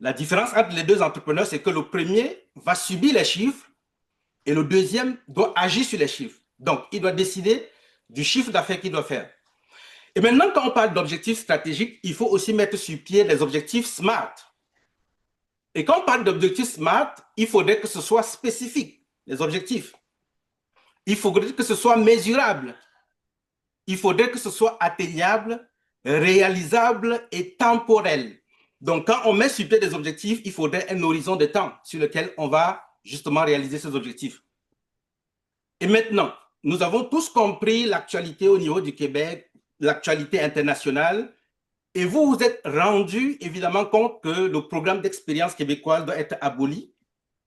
La différence entre les deux entrepreneurs, c'est que le premier va subir les chiffres et le deuxième doit agir sur les chiffres. Donc, il doit décider du chiffre d'affaires qu'il doit faire. Et maintenant, quand on parle d'objectifs stratégiques, il faut aussi mettre sur pied les objectifs SMART. Et quand on parle d'objectifs SMART, il faudrait que ce soit spécifique, les objectifs. Il faudrait que ce soit mesurable. Il faudrait que ce soit atteignable, réalisable et temporel. Donc, quand on met sur pied des objectifs, il faudrait un horizon de temps sur lequel on va justement réaliser ces objectifs. Et maintenant, nous avons tous compris l'actualité au niveau du Québec, l'actualité internationale, et vous vous êtes rendu évidemment compte que le programme d'expérience québécoise doit être aboli.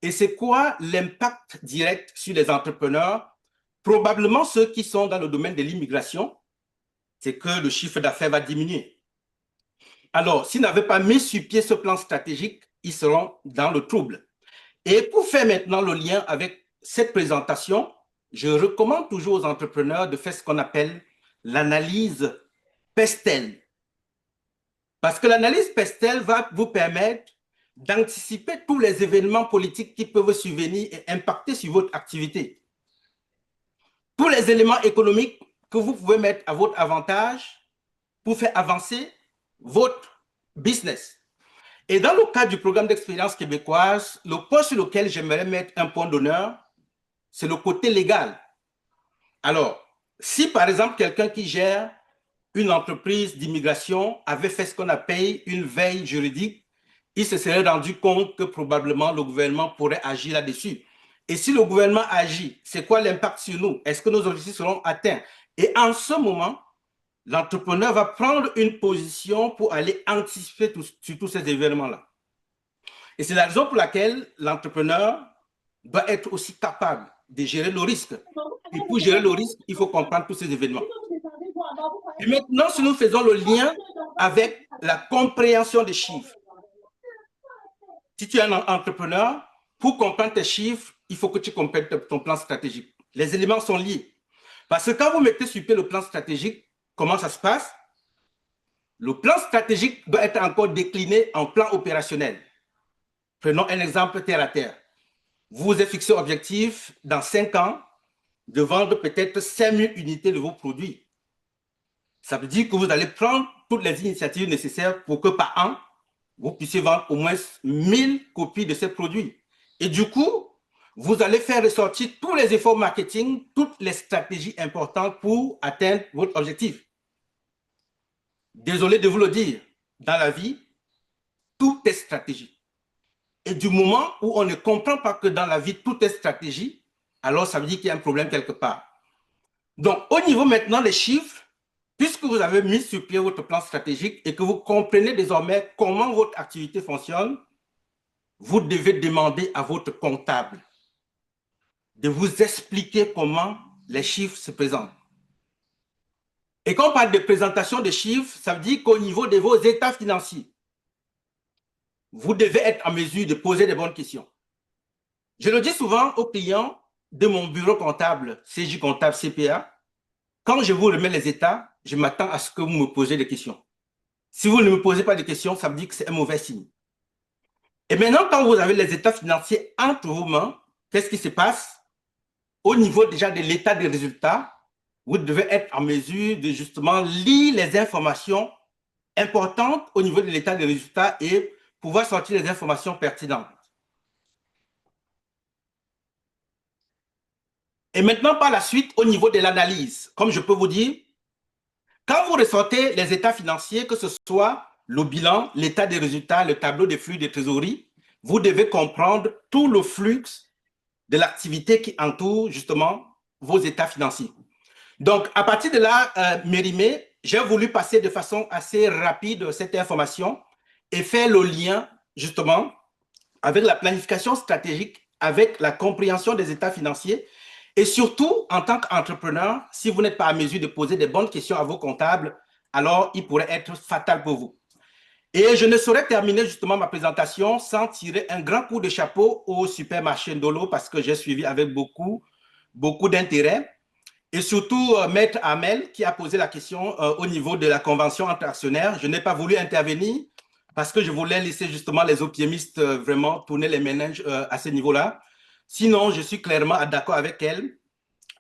Et c'est quoi l'impact direct sur les entrepreneurs? Probablement ceux qui sont dans le domaine de l'immigration, c'est que le chiffre d'affaires va diminuer. Alors, s'ils n'avaient pas mis sur pied ce plan stratégique, ils seront dans le trouble. Et pour faire maintenant le lien avec cette présentation, je recommande toujours aux entrepreneurs de faire ce qu'on appelle l'analyse PESTEL. Parce que l'analyse PESTEL va vous permettre d'anticiper tous les événements politiques qui peuvent survenir et impacter sur votre activité. Tous les éléments économiques que vous pouvez mettre à votre avantage pour faire avancer votre business. Et dans le cadre du programme d'expérience québécoise, le point sur lequel j'aimerais mettre un point d'honneur, c'est le côté légal. Alors, si par exemple quelqu'un qui gère une entreprise d'immigration avait fait ce qu'on appelle une veille juridique, il se serait rendu compte que probablement le gouvernement pourrait agir là-dessus. Et si le gouvernement agit, c'est quoi l'impact sur nous? Est-ce que nos objectifs seront atteints? Et en ce moment, l'entrepreneur va prendre une position pour aller anticiper sur tous ces événements-là. Et c'est la raison pour laquelle l'entrepreneur doit être aussi capable de gérer le risque. Et pour gérer le risque, il faut comprendre tous ces événements. Et maintenant, si nous faisons le lien avec la compréhension des chiffres, si tu es un entrepreneur, pour comprendre tes chiffres, il faut que tu comprennes ton plan stratégique. Les éléments sont liés. Parce que quand vous mettez sur pied le plan stratégique, comment ça se passe? Le plan stratégique doit être encore décliné en plan opérationnel. Prenons un exemple terre à terre. Vous vous êtes fixé objectif dans 5 ans de vendre peut-être 5000 unités de vos produits. Ça veut dire que vous allez prendre toutes les initiatives nécessaires pour que par an, vous puissiez vendre au moins 1000 copies de ces produits. Et du coup, vous allez faire ressortir tous les efforts marketing, toutes les stratégies importantes pour atteindre votre objectif. Désolé de vous le dire, dans la vie, tout est stratégie. Et du moment où on ne comprend pas que dans la vie, tout est stratégie, alors ça veut dire qu'il y a un problème quelque part. Donc, au niveau maintenant des chiffres, puisque vous avez mis sur pied votre plan stratégique et que vous comprenez désormais comment votre activité fonctionne, vous devez demander à votre comptable de vous expliquer comment les chiffres se présentent. Et quand on parle de présentation de chiffres, ça veut dire qu'au niveau de vos états financiers, vous devez être en mesure de poser des bonnes questions. Je le dis souvent aux clients de mon bureau comptable, CJ Comptable CPA, quand je vous remets les états, je m'attends à ce que vous me posez des questions. Si vous ne me posez pas de questions, ça veut dire que c'est un mauvais signe. Et maintenant, quand vous avez les états financiers entre vos mains, qu'est-ce qui se passe? Au niveau déjà de l'état des résultats, vous devez être en mesure de justement lire les informations importantes au niveau de l'état des résultats et pouvoir sortir les informations pertinentes. Et maintenant, par la suite, au niveau de l'analyse, comme je peux vous dire, quand vous ressortez les états financiers, que ce soit le bilan, l'état des résultats, le tableau des flux de trésorerie, vous devez comprendre tout le flux de l'activité qui entoure justement vos états financiers. Donc, à partir de là, Mérimée, j'ai voulu passer de façon assez rapide cette information et faire le lien justement avec la planification stratégique, avec la compréhension des états financiers. Et surtout, en tant qu'entrepreneur, si vous n'êtes pas à mesure de poser des bonnes questions à vos comptables, alors il pourrait être fatal pour vous. Et je ne saurais terminer justement ma présentation sans tirer un grand coup de chapeau au supermarché Ndolo parce que j'ai suivi avec beaucoup d'intérêt. Et surtout, Maître Amel qui a posé la question au niveau de la convention entre actionnaires. Je n'ai pas voulu intervenir parce que je voulais laisser justement les optimistes vraiment tourner les méninges à ce niveau-là. Sinon, je suis clairement d'accord avec elle.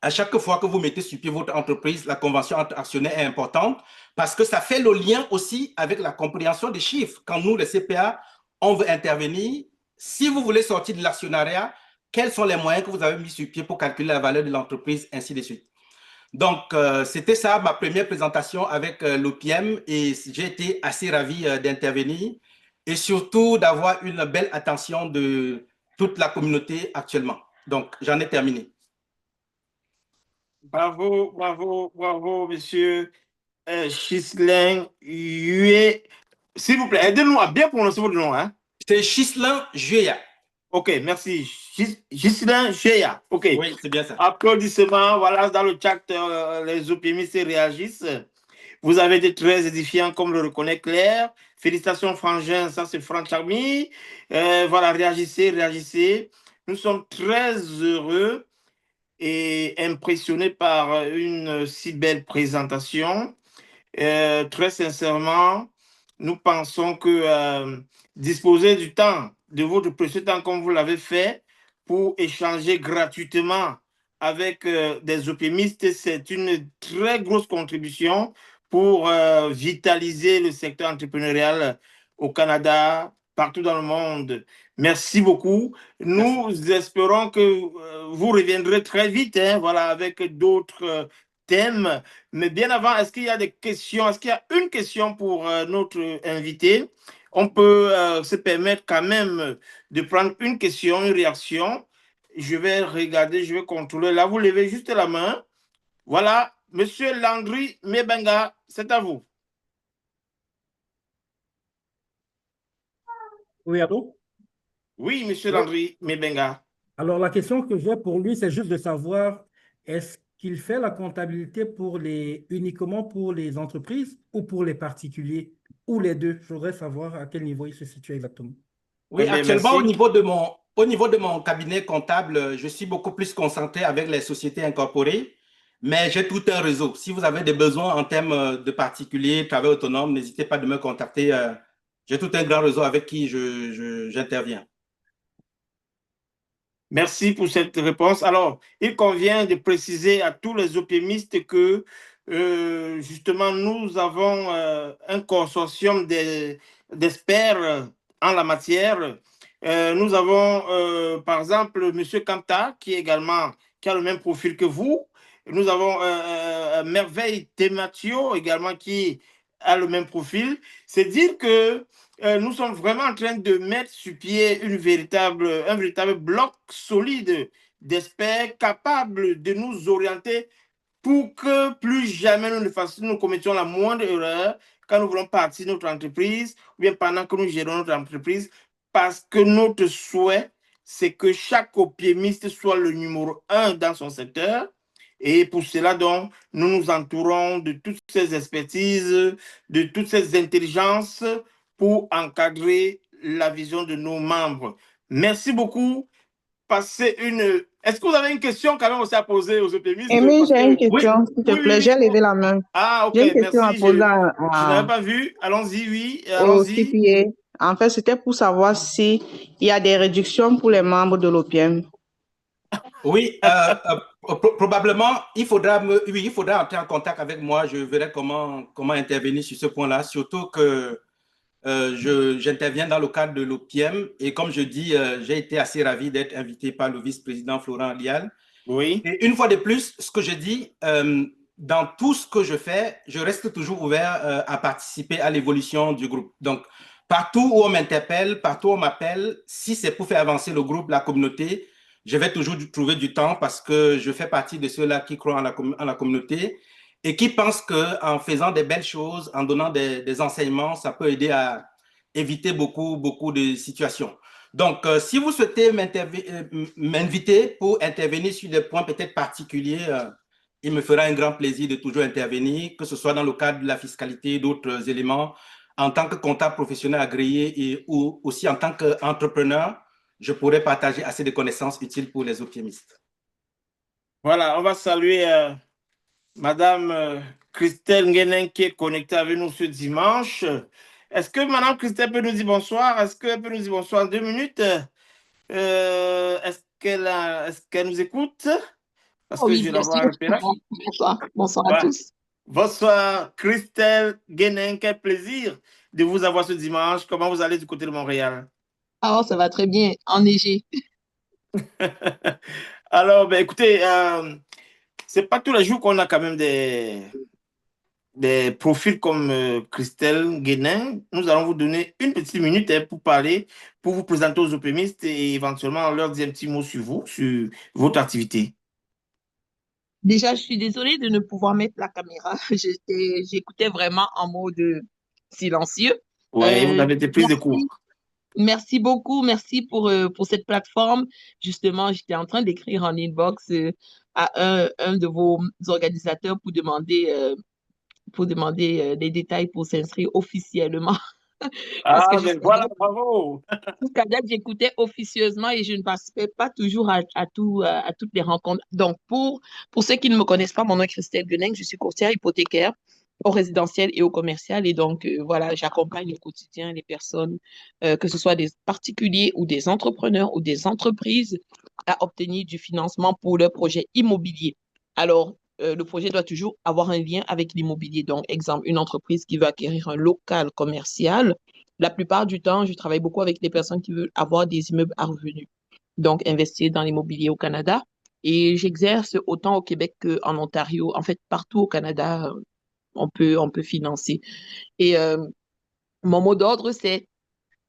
À chaque fois que vous mettez sur pied votre entreprise, la convention entre actionnaires est importante parce que ça fait le lien aussi avec la compréhension des chiffres. Quand nous, les CPA, on veut intervenir, si vous voulez sortir de l'actionnariat, quels sont les moyens que vous avez mis sur pied pour calculer la valeur de l'entreprise, ainsi de suite. Donc, c'était ça ma première présentation avec l'OPM et j'ai été assez ravi d'intervenir et surtout d'avoir une belle attention de toute la communauté actuellement. Donc, j'en ai terminé. Bravo, bravo, bravo, monsieur Ghislain Hué. S'il vous plaît, aidez-nous à bien prononcer votre nom. Hein? C'est Ghislain Juéa. Ok, merci. Ghislain Juéa. Ok. Oui, c'est bien ça. Applaudissements. Voilà, dans le chat, les optimistes réagissent. Vous avez été très édifiants, comme le reconnaît Claire. Félicitations, Frangin. Ça, c'est Franck Charmy. Voilà, réagissez, réagissez. Nous sommes très heureux et impressionnés par une si belle présentation. Très sincèrement, nous pensons que disposer du temps, de votre précieux temps comme vous l'avez fait, pour échanger gratuitement avec des optimistes, c'est une très grosse contribution pour vitaliser le secteur entrepreneurial au Canada, partout dans le monde. Merci beaucoup. Nous espérons que vous reviendrez très vite, hein, voilà, avec d'autres thèmes. Mais bien avant, est-ce qu'il y a des questions? Est-ce qu'il y a une question pour notre invité? On peut se permettre quand même de prendre une question, une réaction. Je vais regarder, je vais contrôler. Là, vous levez juste la main. Voilà, Monsieur Landry Mebenga, c'est à vous. Oui, allô? Oui, Monsieur Landry Mebenga. Alors, la question que j'ai pour lui, c'est juste de savoir, est-ce qu'il fait la comptabilité uniquement pour les entreprises ou pour les particuliers, ou les deux? Je voudrais savoir à quel niveau il se situe exactement. Oui, Eh bien, actuellement, merci. au niveau de mon cabinet comptable, je suis beaucoup plus concentré avec les sociétés incorporées, mais j'ai tout un réseau. Si vous avez des besoins en termes de particuliers, travail autonome, n'hésitez pas de me contacter. J'ai tout un grand réseau avec qui j'interviens. Merci pour cette réponse. Alors, il convient de préciser à tous les optimistes que justement, nous avons un consortium d'experts en la matière. Nous avons, par exemple, M. Kanta, qui a le même profil que vous. Nous avons Merveille Tematio également, qui a le même profil. C'est dire que nous sommes vraiment en train de mettre sur pied un véritable bloc solide d'experts capables de nous orienter pour que plus jamais nous commettions la moindre erreur quand nous voulons partir de notre entreprise ou bien pendant que nous gérons notre entreprise, parce que notre souhait, c'est que chaque optimiste soit le numéro 1 dans son secteur. Et pour cela, donc, nous nous entourons de toutes ces expertises, de toutes ces intelligences pour encadrer la vision de nos membres. Merci beaucoup. Est-ce que vous avez une question quand même aussi à poser aux optimistes? Amy, j'ai une Oui, question, s'il te plaît. J'ai levé la main. Ah, ok, J'ai une question à merci. poser Je n'avais pas vu. Allons-y, oui. au Allons-y. CPA. En fait, c'était pour savoir s'il y a des réductions pour les membres de l'OPM. Oui, probablement, il faudra entrer en contact avec moi. Je verrai comment intervenir sur ce point-là, surtout que j'interviens dans le cadre de l'OPM et comme je dis, j'ai été assez ravi d'être invité par le vice-président Florent Lial. Oui. Et une fois de plus, ce que je dis, dans tout ce que je fais, je reste toujours ouvert à participer à l'évolution du groupe. Donc, partout où on m'interpelle, partout où on m'appelle, si c'est pour faire avancer le groupe, la communauté, je vais toujours trouver du temps parce que je fais partie de ceux-là qui croient en la communauté et qui pensent qu'en faisant des belles choses, en donnant des enseignements, ça peut aider à éviter beaucoup de situations. Donc, si vous souhaitez m'inviter pour intervenir sur des points peut-être particuliers, il me fera un grand plaisir de toujours intervenir, que ce soit dans le cadre de la fiscalité, d'autres éléments, en tant que comptable professionnel agréé ou aussi en tant qu'entrepreneur, je pourrais partager assez de connaissances utiles pour les optimistes. Voilà, on va saluer Madame Christelle Nguenen qui est connectée avec nous ce dimanche. Est-ce que Madame Christelle peut nous dire bonsoir? Est-ce qu'elle peut nous dire bonsoir en 2 minutes? Est-ce qu'elle nous écoute? Parce Oh que oui, je la bien vois sûr. à repérage. Bonsoir. Bonsoir à Ouais. tous. Bonsoir Christelle Guénin, quel plaisir de vous avoir ce dimanche. Comment vous allez du côté de Montréal? Ah, ça va très bien. Enneigé. Alors, ben, écoutez, c'est pas tous les jours qu'on a quand même des profils comme Christelle Guénin. Nous allons vous donner une petite minute pour parler, pour vous présenter aux opémistes et éventuellement leur dire un petit mot sur vous, sur votre activité. Déjà, je suis désolée de ne pouvoir mettre la caméra. J'écoutais vraiment en mode silencieux. Oui, vous avez été prise de court. Merci. Merci beaucoup. Merci pour cette plateforme. Justement, j'étais en train d'écrire en inbox à un de vos organisateurs pour demander des détails pour s'inscrire officiellement. Parce Ah, que ben voilà, bravo. jusqu'à date, j'écoutais officieusement et je ne participais pas toujours à toutes les rencontres. Donc, pour ceux qui ne me connaissent pas, mon nom est Christelle Gueneng, je suis courtière hypothécaire au résidentiel et au commercial. Et donc, voilà, j'accompagne au quotidien les personnes, que ce soit des particuliers ou des entrepreneurs ou des entreprises, à obtenir du financement pour leurs projets immobiliers. Alors, le projet doit toujours avoir un lien avec l'immobilier. Donc, exemple, une entreprise qui veut acquérir un local commercial. La plupart du temps, je travaille beaucoup avec des personnes qui veulent avoir des immeubles à revenus, donc investir dans l'immobilier au Canada. Et j'exerce autant au Québec qu'en Ontario. En fait, partout au Canada, on peut financer. Et mon mot d'ordre, c'est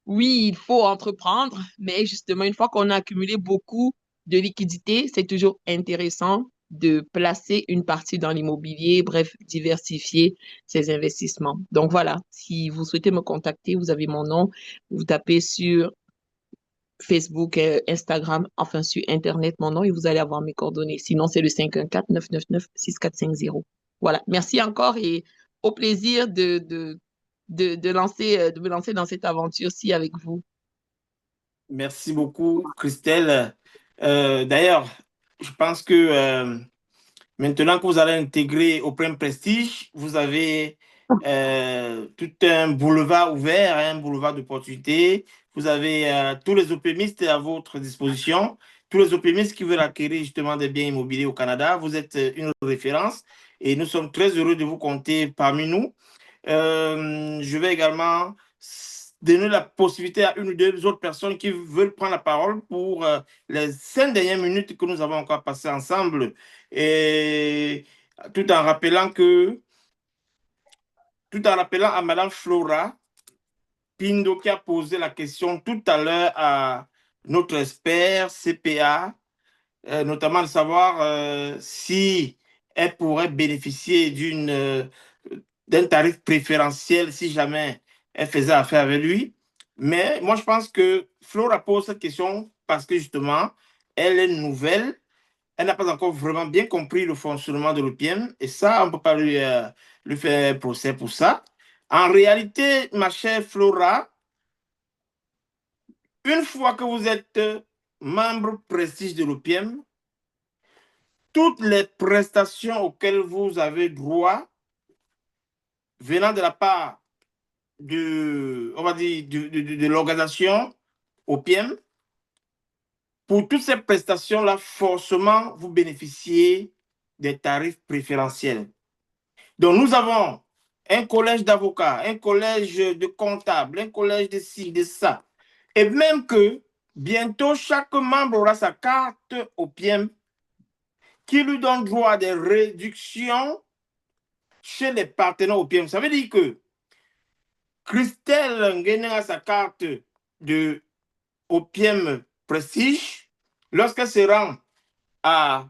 oui, il faut entreprendre, mais justement, une fois qu'on a accumulé beaucoup de liquidités, c'est toujours intéressant de placer une partie dans l'immobilier, bref, diversifier ses investissements. Donc voilà, si vous souhaitez me contacter, vous avez mon nom, vous tapez sur Facebook, Instagram, enfin sur Internet mon nom et vous allez avoir mes coordonnées. Sinon, c'est le 514-999-6450. Voilà, merci encore et au plaisir de me lancer dans cette aventure-ci avec vous. Merci beaucoup, Christelle. D'ailleurs, je pense que maintenant que vous allez intégrer au Prime Prestige, vous avez tout un boulevard ouvert, un boulevard d'opportunités. Vous avez tous les opémistes à votre disposition, tous les opémistes qui veulent acquérir justement des biens immobiliers au Canada. Vous êtes une référence et nous sommes très heureux de vous compter parmi nous. Je vais également donner la possibilité à une ou deux autres personnes qui veulent prendre la parole pour les 5 dernières minutes que nous avons encore passées ensemble. Et tout en rappelant à Madame Flora Pindo qui a posé la question tout à l'heure à notre expert CPA, notamment de savoir si elle pourrait bénéficier d'un tarif préférentiel si jamais elle faisait affaire avec lui. Mais moi, je pense que Flora pose cette question parce que justement, elle est nouvelle. Elle n'a pas encore vraiment bien compris le fonctionnement de l'OPM et ça, on ne peut pas lui faire procès pour ça. En réalité, ma chère Flora, une fois que vous êtes membre prestige de l'OPM, toutes les prestations auxquelles vous avez droit venant de la part on va dire, de l'organisation OPM, pour toutes ces prestations-là, forcément, vous bénéficiez des tarifs préférentiels. Donc, nous avons un collège d'avocats, un collège de comptables, un collège de ci, de ça. Et même que bientôt, chaque membre aura sa carte OPM qui lui donne droit à des réductions chez les partenaires OPM. Ça veut dire que Christelle Nguyen a sa carte de OPM Prestige. Lorsqu'elle se rend à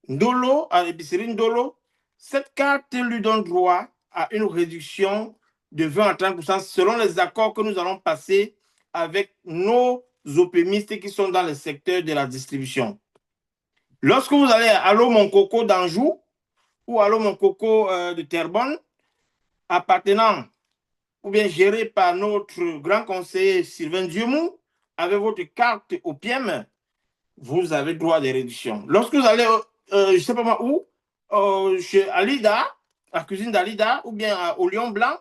Ndolo, à l'épicerie Ndolo, cette carte lui donne droit à une réduction de 20 à 30% selon les accords que nous allons passer avec nos opémistes qui sont dans le secteur de la distribution. Lorsque vous allez à Allo Mon Coco d'Anjou ou Allo Mon Coco de Terrebonne, appartenant ou bien géré par notre grand conseiller Sylvain Diemou, avec votre carte OPM, vous avez droit à des réductions. Lorsque vous allez, je ne sais pas moi où, chez Alida, la cuisine d'Alida, ou bien au Lion Blanc,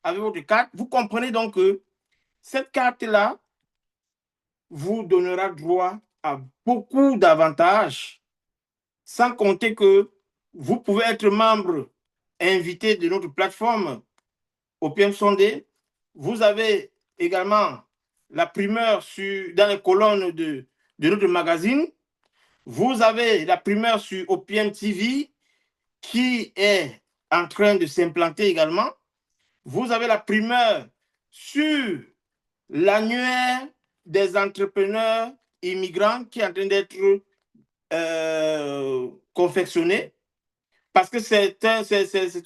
avec votre carte. Vous comprenez donc que cette carte-là vous donnera droit à beaucoup d'avantages, sans compter que vous pouvez être membre invité de notre plateforme Opium Sondé. Vous avez également la primeur dans les colonnes de notre magazine. Vous avez la primeur sur Opium TV qui est en train de s'implanter également. Vous avez la primeur sur l'annuaire des entrepreneurs immigrants qui est en train d'être confectionné, parce que c'est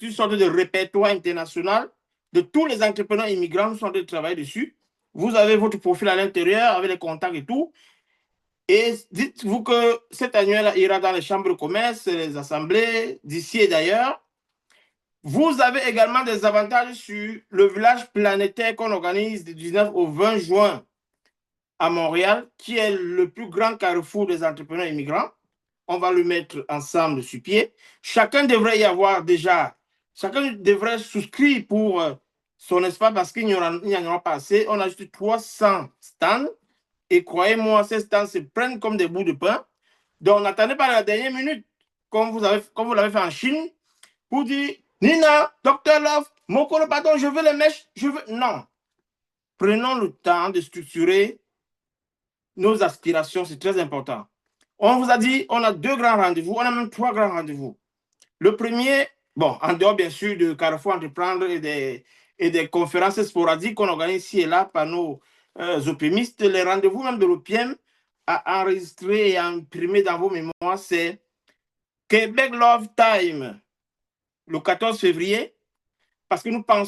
une sorte de répertoire international de tous les entrepreneurs immigrants qui sont en train de travailler dessus. Vous avez votre profil à l'intérieur avec les contacts et tout. Et dites-vous que cet annuaire ira dans les chambres de commerce, les assemblées d'ici et d'ailleurs. Vous avez également des avantages sur le village planétaire qu'on organise du 19 au 20 juin à Montréal, qui est le plus grand carrefour des entrepreneurs immigrants. On va le mettre ensemble sur pied. Chacun devrait y avoir déjà, chacun devrait souscrire pour son espace parce qu'il n'y en aura pas assez. On a juste 300 stands et croyez-moi, ces stands se prennent comme des bouts de pain. Donc, n'attendez pas la dernière minute, comme vous l'avez fait en Chine, pour dire Nina, Dr Love, mon collègue, pardon, je veux les mèches, je veux. Non. Prenons le temps de structurer nos aspirations, c'est très important. On vous a dit, on a 2 grands rendez-vous, on a même 3 grands rendez-vous. Le premier, bon, en dehors bien sûr de Carrefour Entreprendre et des conférences sporadiques qu'on organise ici et là par nos optimistes, les rendez-vous même de l'OPIEM à enregistrer et à imprimer dans vos mémoires, c'est Québec Love Time, le 14 février, parce que nous pensons